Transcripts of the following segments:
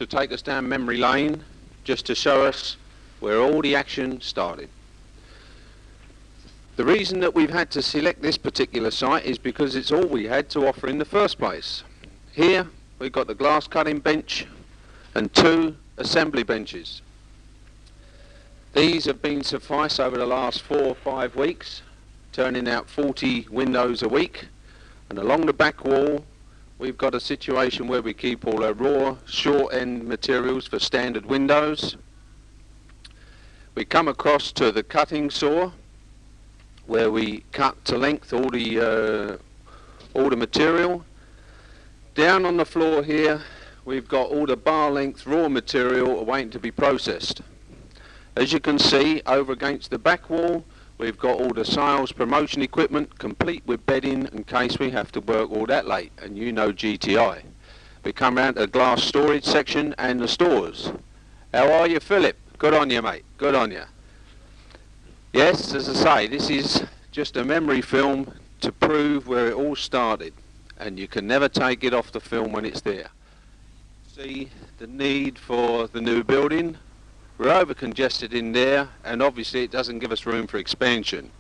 to take us down memory lane, just to show us where all the action started. The reason that we've had to select this particular site is because it's all we had to offer in the first place. Here we've got the glass cutting bench and 2 assembly benches. These have been suffice over the last 4 or 5 weeks, turning out 40 windows a week, and along the back wall we've got a situation where we keep all our raw short end materials for standard windows. We come across to the cutting saw where we cut to length all the material. Down on the floor here we've got all the bar length raw material waiting to be processed. As you can see, over against the back wall we've got all the sales promotion equipment complete with bedding in case we have to work all that late, and you know GTI. We come round to the glass storage section and the stores. How are you, Philip? Good on you, mate, good on you. Yes, as I say, this is just a memory film to prove where it all started, and you can never take it off the film when it's there. See the need for the new building. We're over congested in there, and obviously it doesn't give us room for expansion.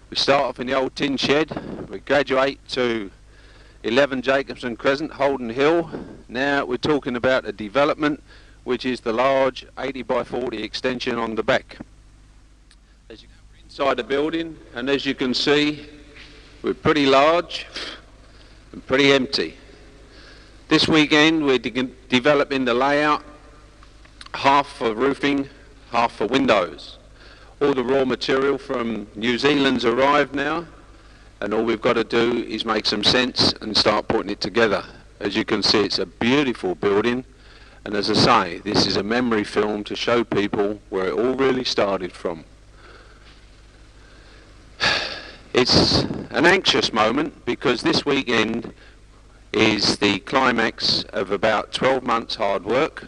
We start off in the old tin shed, we graduate to 11 Jacobson Crescent, Holden Hill. Now we're talking about a development which is the large 80 by 40 extension on the back. As you go inside the building, and as you can see, we're pretty large and pretty empty. This weekend we're developing the layout, half for roofing, half for windows. All the raw material from New Zealand's arrived now, and all we've got to do is make some sense and start putting it together. As you can see, it's a beautiful building, and as I say, this is a memory film to show people where it all really started from. It's an anxious moment because this weekend is the climax of about 12 months hard work,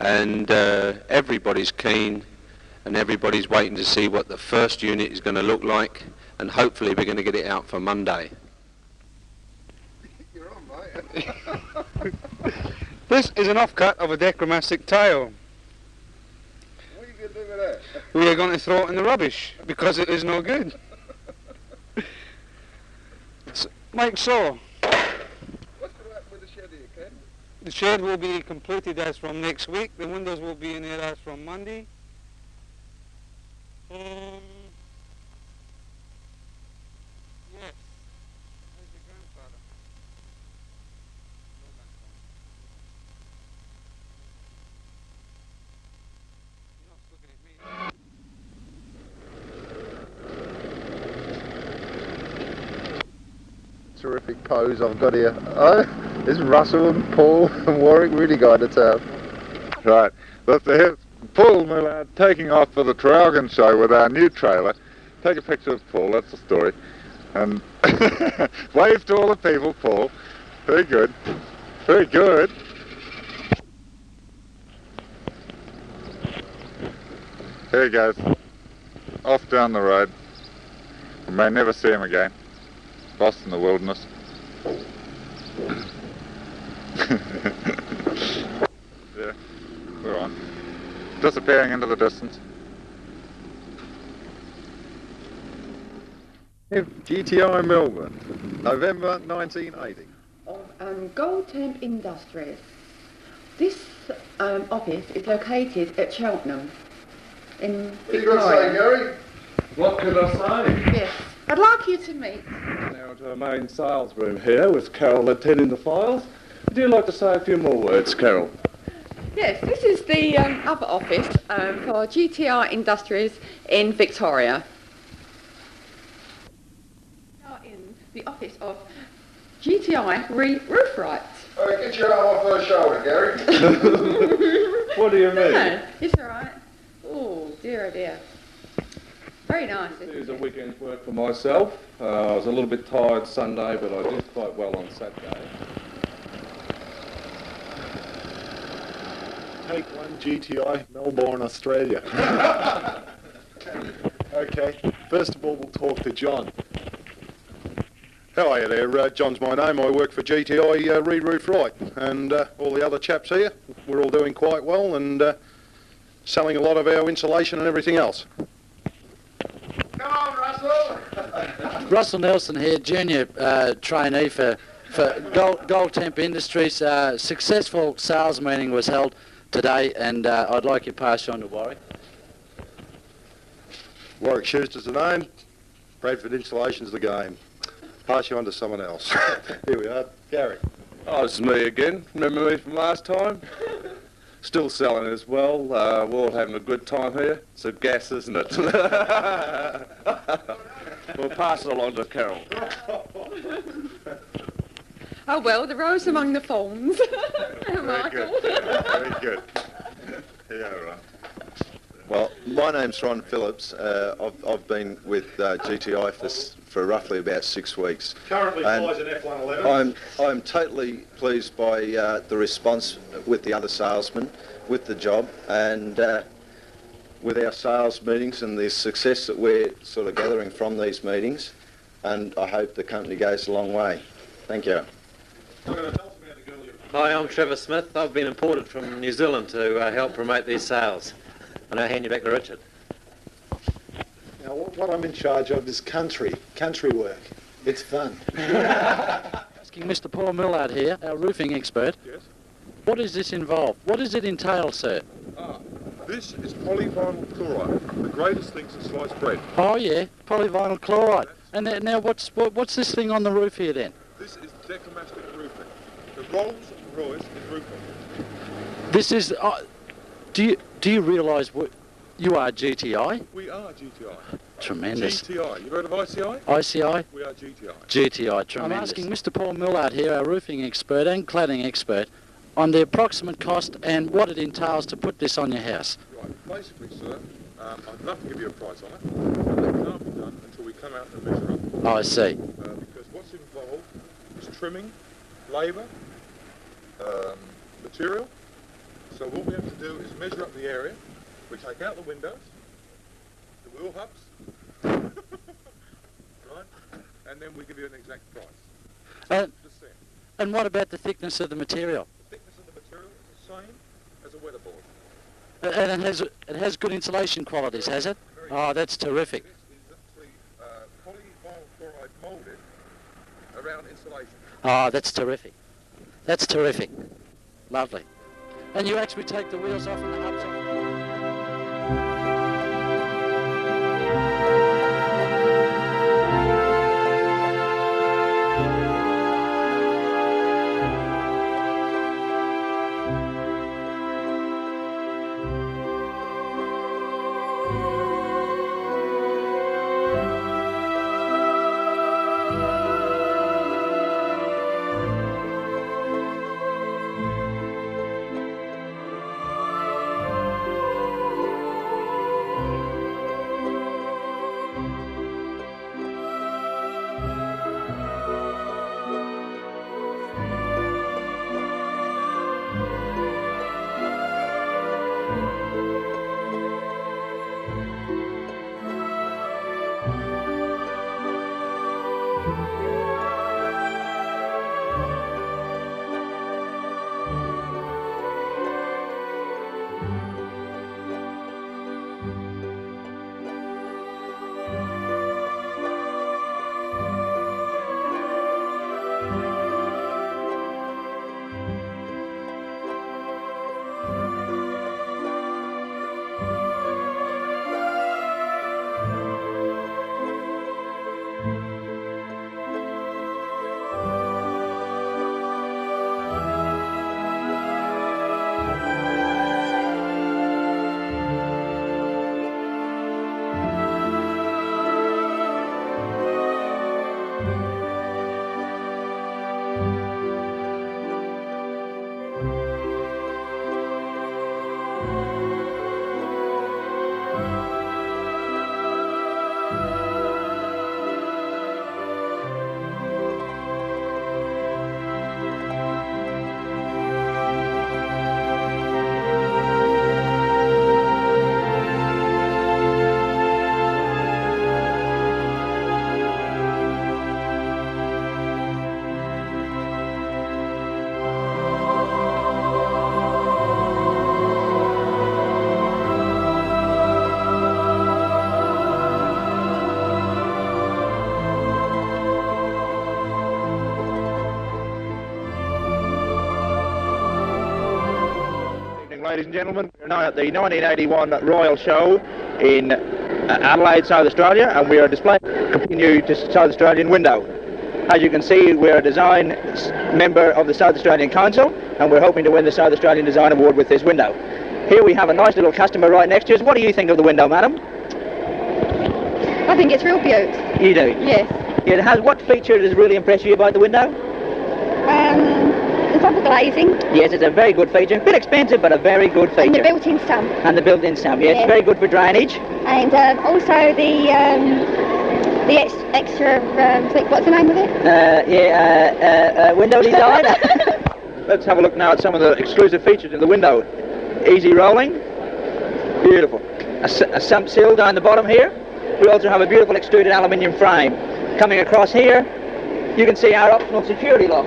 and everybody's keen and everybody's waiting to see what the first unit is going to look like, and hopefully we're going to get it out for Monday. You're on, mate. This is an offcut of a dechromatic tail. What are you going to do with that? We are going to throw it in the rubbish because it is no good. Mike Saw. What's going to happen with the shed here, Ken? The shed will be completed as from next week. The windows will be in there as from Monday. Yes. Where's your grandfather? You're not looking at me. Terrific pose I've got here. Oh, there's Russell and Paul and Warwick really going to town. Right, that's the Paul Millard taking off for the Traralgon show with our new trailer. Take a picture of Paul, that's the story. And wave to all the people, Paul. Very good. Very good. There he goes. Off down the road. We may never see him again. Lost in the wilderness. Yeah, we're on. Disappearing into the distance. GTI Melbourne, November 1980. Of Gold-Temp Industries. This office is located at Cheltenham in What are you going to say, Victoria. Gary? What could I say? Yes. I'd like you to meet. Now to our main sales room here with Carol attending the files. Would you like to say a few more words, Carol? Yes, this is the other office for GTI Industries in Victoria. We are in the office of GTI Roof Rights. Get your arm off her shoulder, Gary. What do you mean? No, it's all right. Oh, dear, oh dear. Very nice. It was a weekend's work for myself. I was a little bit tired Sunday, but I did quite well on Saturday. Take one GTI, Melbourne, Australia. Okay, first of all we'll talk to John. How are you there? John's my name. I work for GTI Re-Roof Right, and all the other chaps here. we're all doing quite well and selling a lot of our insulation and everything else. Come on, Russell! Russell Nelson here, junior trainee for Gold-Temp Industries. Successful sales meeting was held today, and I'd like you to pass you on to Warwick. Warwick Schuster's the name, Bradford Insulation's the game. Pass you on to someone else. Here we are, Gary. Oh, it's me again. Remember me from last time? Still selling as well. We're all having a good time here. It's a gas, isn't it? We'll pass it along to Carol. Oh well, the rose among the thorns. Very good. Very good. Yeah, right. Well, my name's Ron Phillips. I've been with GTI for roughly about 6 weeks. Currently flies an F111. I'm totally pleased by the response with the other salesmen, with the job, and with our sales meetings and the success that we're sort of gathering from these meetings. And I hope the company goes a long way. Thank you. Hi, I'm Trevor Smith. I've been imported from New Zealand to help promote these sales. And I'll hand you back to Richard. Now, what I'm in charge of is country work. It's fun. Asking Mr. Paul Millard here, our roofing expert. Yes? What does this involve? What does it entail, sir? This is polyvinyl chloride, the greatest thing since sliced bread. Oh yeah, polyvinyl chloride. And now what's this thing on the roof here then? This is decomastic roofing. The Rolls Royce is roofing. This is. Do you realise what you are, GTI? We are GTI. Tremendous. GTI. You've heard of ICI? ICI? We are GTI. GTI, tremendous. I'm asking Mr. Paul Millard here, our roofing expert and cladding expert, on the approximate cost and what it entails to put this on your house. Right. Basically, sir, I'd love to give you a price on it, but that can't be done until we come out and measure up. Oh, I see. Because what's involved is trimming, labour, material. So what we have to do is measure up the area. We take out the windows, the wheel hubs, right? And then we give you an exact price. And what about the thickness of the material? The thickness of the material is the same as a weatherboard. And it has good insulation qualities, has it? Oh, that's terrific. It's actually polyvinyl chloride moulded around insulation. Oh, that's terrific. That's terrific. Lovely. And you actually take the wheels off and the hubs off? ladies and gentlemen. We're now at the 1981 Royal Show in Adelaide, South Australia, and we are displaying the new South Australian window. As you can see, we're a design member of the South Australian Council, and we're hoping to win the South Australian Design Award with this window. Here we have a nice little customer right next to us. What do you think of the window, madam? I think it's real beautiful. You do? Yes. It has, what feature does really impress you about the window? The double glazing. Yes, it's a very good feature. A bit expensive, but a very good feature. And the built-in sump. And the built-in sump, yes. Yes. Very good for drainage. And also the extra, what's the name of it? Window design. Let's have a look now at some of the exclusive features of the window. Easy rolling. Beautiful. A sump sill down the bottom here. We also have a beautiful extruded aluminium frame. Coming across here, you can see our optional security lock,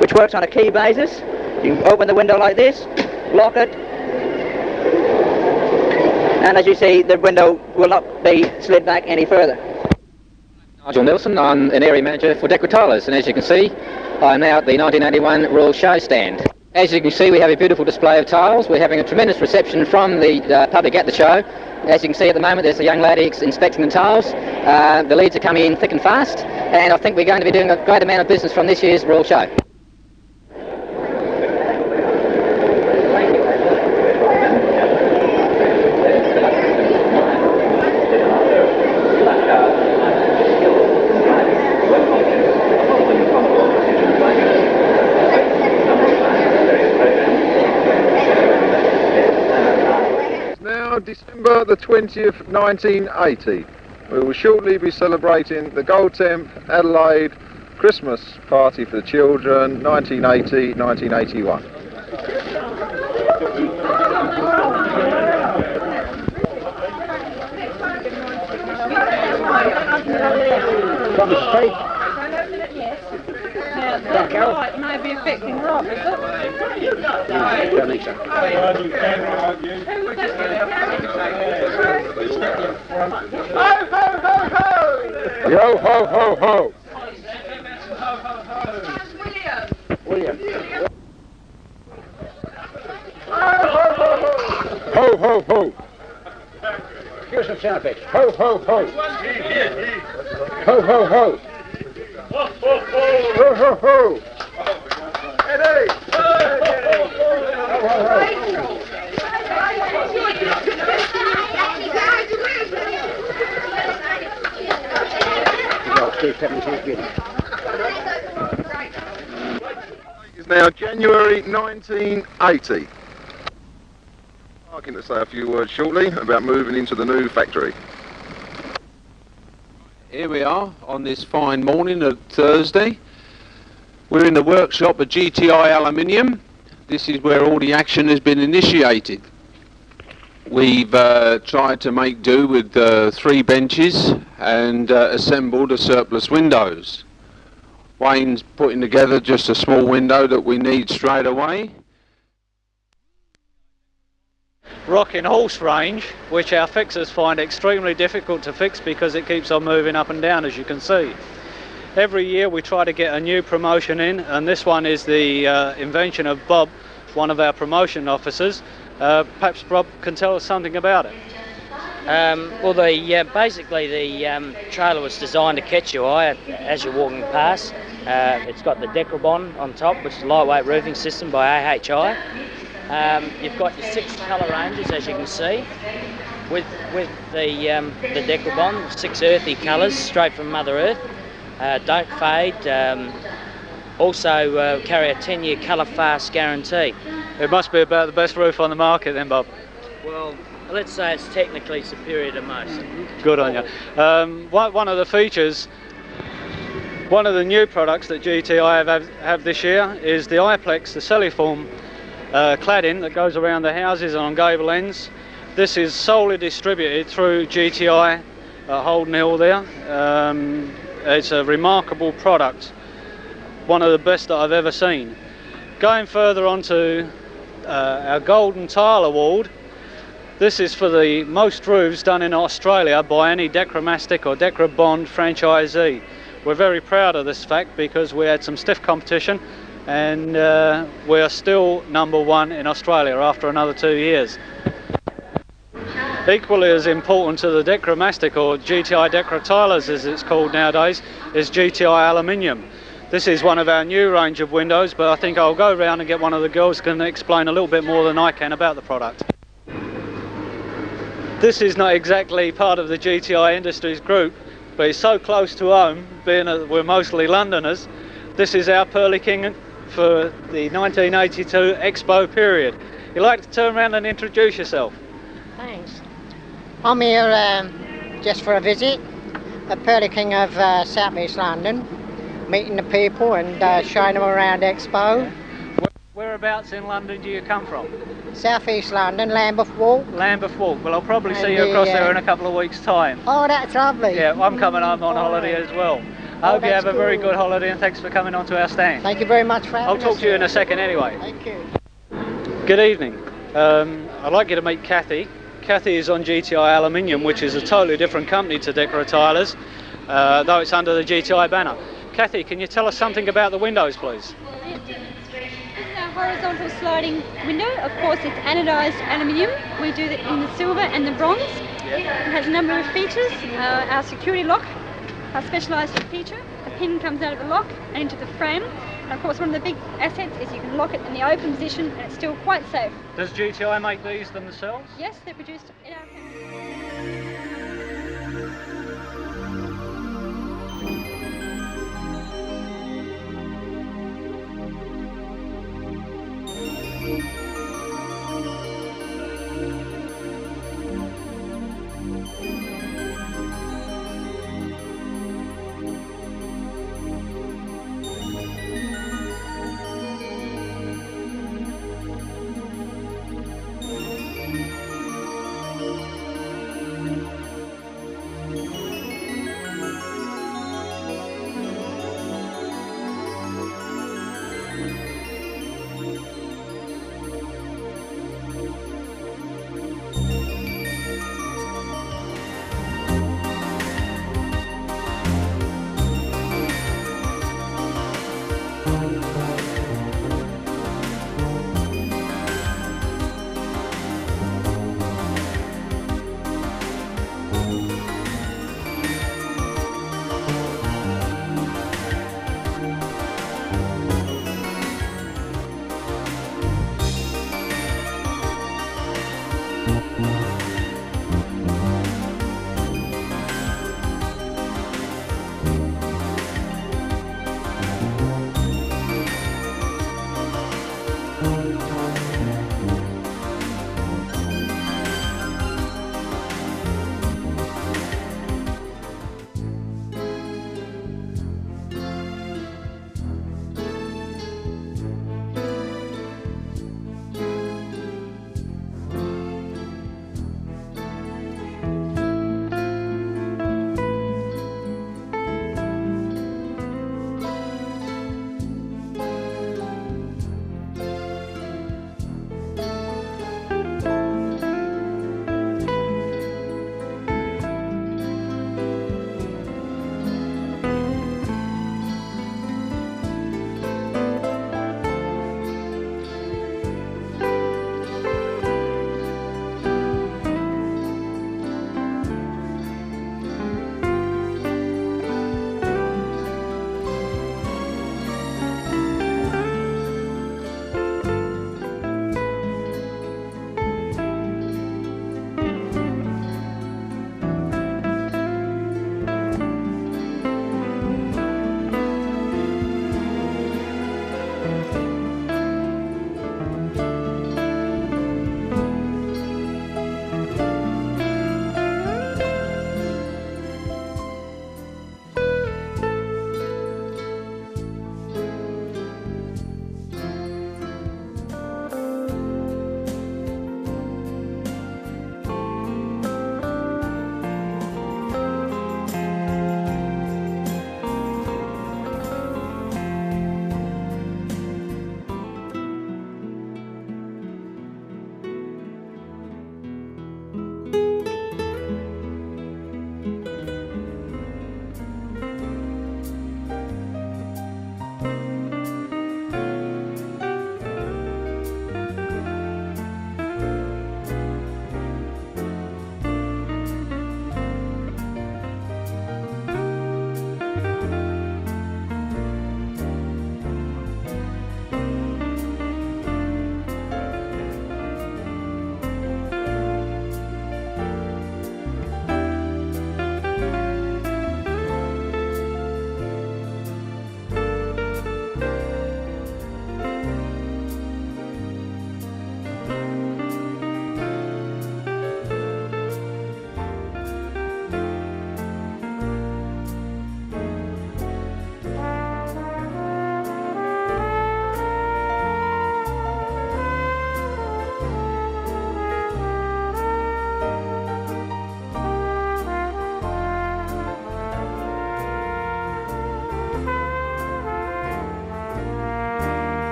which works on a key basis. You can open the window like this, lock it, and as you see, the window will not be slid back any further. Nigel Nelson, I'm an area manager for Decra Tilers, and as you can see, I'm now at the 1981 Royal Show stand. As you can see, we have a beautiful display of tiles. We're having a tremendous reception from the public at the show. As you can see at the moment, there's a young lady inspecting the tiles. The leads are coming in thick and fast, and I think we're going to be doing a great amount of business from this year's Royal Show. December the 20th, 1980. We will shortly be celebrating the Gold-Temp Adelaide Christmas Party for the Children, 1980-1981. From the street? Right, it may be affecting Rob, is it? I don't think so. Yo ho ho ho! William. Ho ho ho! Give us some sound effects. Ho ho ho! Ho ho ho! Ho ho ho! Eddie! It's now January 1980. I'm going to say a few words shortly about moving into the new factory. Here we are on this fine morning of Thursday. We're in the workshop at GTI Aluminium. This is where all the action has been initiated. We've tried to make do with 3 benches and assembled a surplus windows. Wayne's putting together just a small window that we need straight away. Rocking horse range, which our fixers find extremely difficult to fix because it keeps on moving up and down, as you can see. Every year we try to get a new promotion in, and this one is the invention of Bob, one of our promotion officers. Perhaps Bob can tell us something about it. Well, basically the trailer was designed to catch your eye as you're walking past. It's got the Decrabond on top, which is a lightweight roofing system by AHI. You've got your 6 colour ranges, as you can see, with the Decrabond, 6 earthy colours straight from Mother Earth. Don't fade. Also carry a 10-year colour fast guarantee. It must be about the best roof on the market then, Bob. Well, let's say it's technically superior to most. Good on you. One of the features, one of the new products that GTI have this year is the iPlex, the Celliform cladding that goes around the houses and on gable ends. This is solely distributed through GTI at Holden Hill there. It's a remarkable product, one of the best that I've ever seen. Going further on to our Golden Tile Award, this is for the most roofs done in Australia by any Decramastic or Decrabond franchisee. We're very proud of this fact because we had some stiff competition and we're still #1 in Australia after another 2 years. Equally as important to the Decromastic, or GTI Decra Tilers as it's called nowadays, is GTI Aluminium. This is one of our new range of windows, but I think I'll go around and get one of the girls who can explain a little bit more than I can about the product. This is not exactly part of the GTI Industries group, but it's so close to home, being that we're mostly Londoners. This is our Pearly King for the 1982 Expo period. You'd like to turn around and introduce yourself? Thanks. I'm here just for a visit, the Pearly King of South East London, meeting the people and showing them around Expo. Whereabouts in London do you come from? South East London, Lambeth Walk. Lambeth Walk. Well, I'll probably see you across there in a couple of weeks' time. Oh, that's lovely. Yeah, I'm coming home on holiday as well. I hope you have a very good holiday, and thanks for coming onto our stand. Thank you very much for having us. I'll talk to you in a second anyway. Thank you. Good evening. I'd like you to meet Kathy. Kathy is on GTI Aluminium, which is a totally different company to Decra Tilers, though it's under the GTI banner. Kathy, can you tell us something about the windows, please? This is our horizontal sliding window. Of course, it's anodised aluminium. We do it in the silver and the bronze. It has a number of features. Our security lock, our specialised feature. The pin comes out of the lock and into the frame. And of course, one of the big assets is you can lock it in the open position and it's still quite safe. Does GTI make these themselves? Yes, they're produced in our factory.